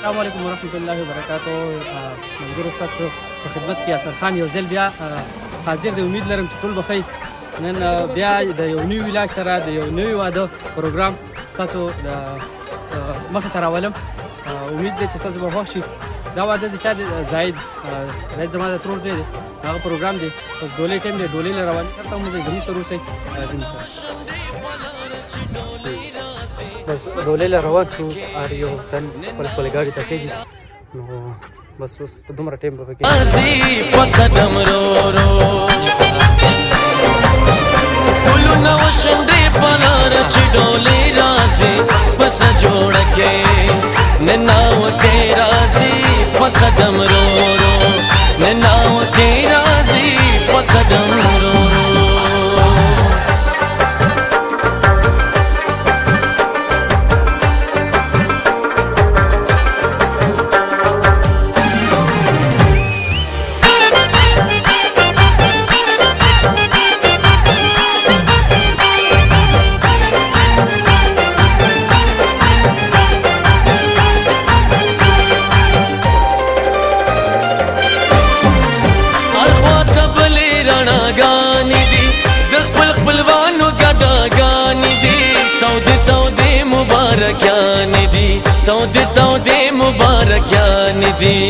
السلام علیکم ورحمۃ الله وبرکاتہ. ملګرو ستاسو په خدمت کې اثر خان یو ځل بیا حاضر دی. امید لرم چې ټول به ښه نن بیا د یو نوي ولاګ سره د یو نوي واده پروګرام ستاسو د مخې ته راولم. امید دی چې ستاسو به خوښ شي. دا واده د چا دی؟ زاید زما د ترور زوی دی. هغه پروګرام دی بس ډولۍ ټایم دی. ډولۍ له روانې کرته مو زموږ سره اوسئ. بس ډولۍ له روان شو. هر یو تن خپل خپلې ګاډي ته خېږي. نو بس اوس په دومره ټایم به پکې ګلونه وشونډې په لاره چې ډولۍ راځي بس جوړه کې نناوکې راځي په قدم رو رو نناوکې راځي په قدم رو رو. تودې مبارکیان دي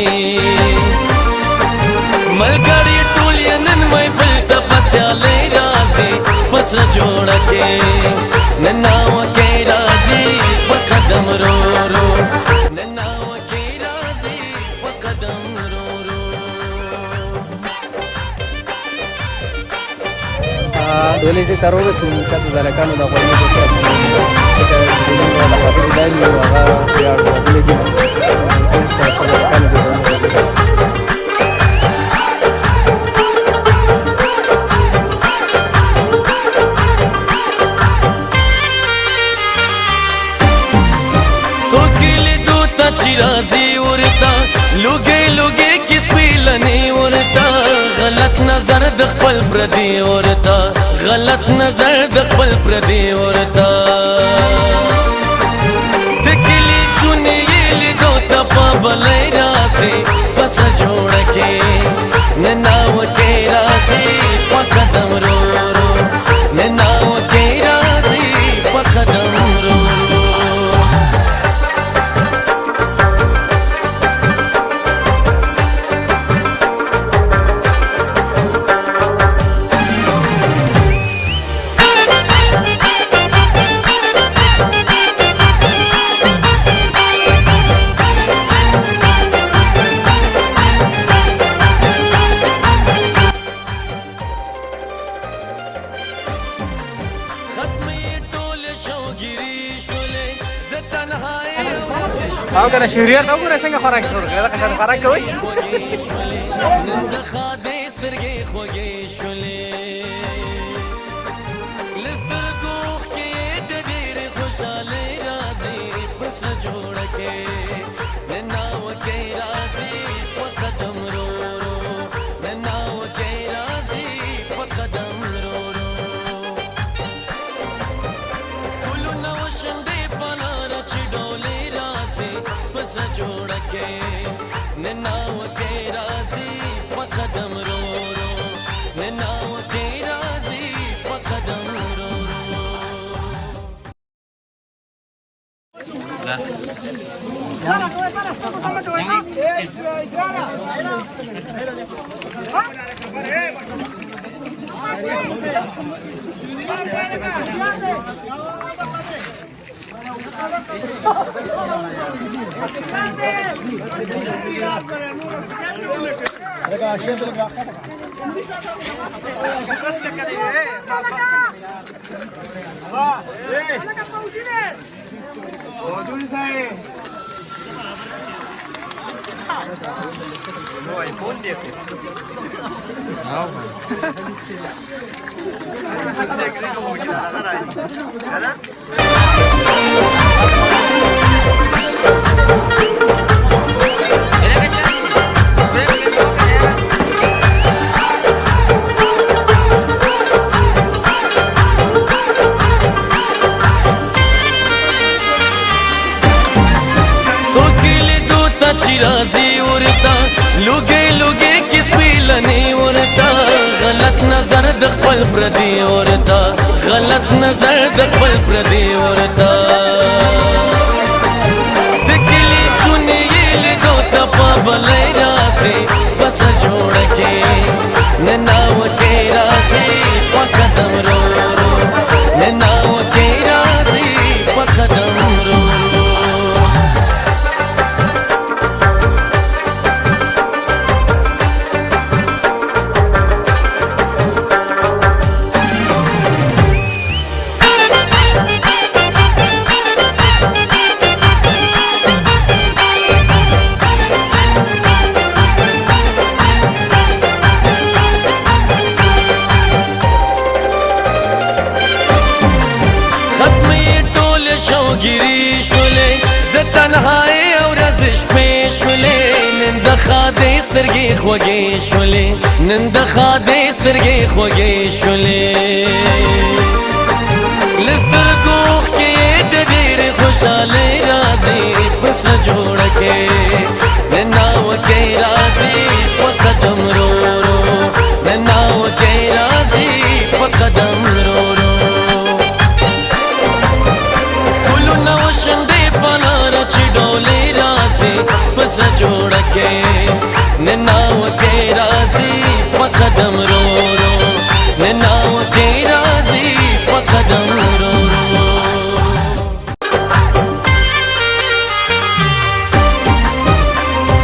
ملګري ټول یې نن محفل ته په سیالۍ راځي پس جوړه کې نناوکې راځي په قدم رو رو نناوکې راځي په قدم رو رو. ډولۍ چې تر ورسو شاته د هلکانو د غوږونو په شاته چیرازی ورتا لوګي لوګي کې سپیلنی ورتا غلط نظر د خپل پردي ورتا غلط نظر د خپل پردي ورتا دکلی چونی لیدو ته په بلای راسي بس جوړه کې نناوکې راسي په قدم رو رو نناوکې راسي په قدم رو رو. او کنه شهریت او کنه څنګه خوراک شروع کړه دا څنګه خوراک کوي نن د خادې سترګې خوږې شولې لسترګو کې د ډېرې خوشالۍ راځي پس جوړه کې نناوکې راځي په قدم رو رو نناوکې راځي په قدم رو رو ګلونه وشونډې په لاره چې ډولۍ بس جوړه کې نناوکې راځي په قدم رو رو نناوکې راځي په قدم رو خپل پردي ورته غلط نظر د خپل پردي ورته د کلي چونې یې لیدو ته په بلۍ راځي بس جوړه کې نناوتې راځي په قدم رو رو نناوتې راځي په قدم رو ګيري شولې د تنهاي او ورځ شپې شولې نن د خادې سترګې خوږې شولې نن د خادې سترګې خوږې شولې لسترګو کې د ډېرې خوشالۍ راځي پس جوړه کې نناوتې راځي په قدم رو رو نناوتې راځي په قدم رو رو پس جوړه کې نناوتې راځي په قدم رو رو نناوتې راځي په قدم رو رو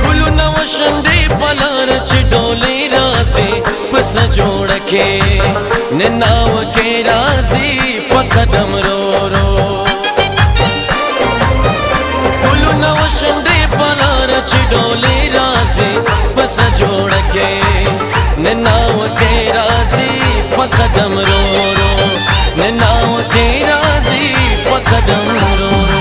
ګلونه وشندې په لار چې ډولۍ راځي پس جوړه کې نناوتې راځي په قدم رو رو وشندې پلار چې ډولۍ راځي بس جوړه کې نناوتې راځي په قدم رو رو نناوتې راځي په قدم رو رو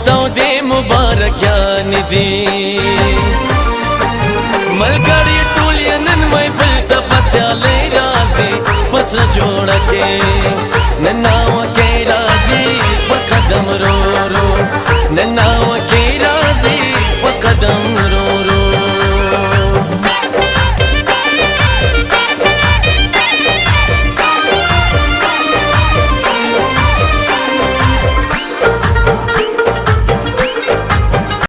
تودې مبارکیان دي ملګری ټول یې نن محفل ته په سیالۍ راځي پس جوړه کې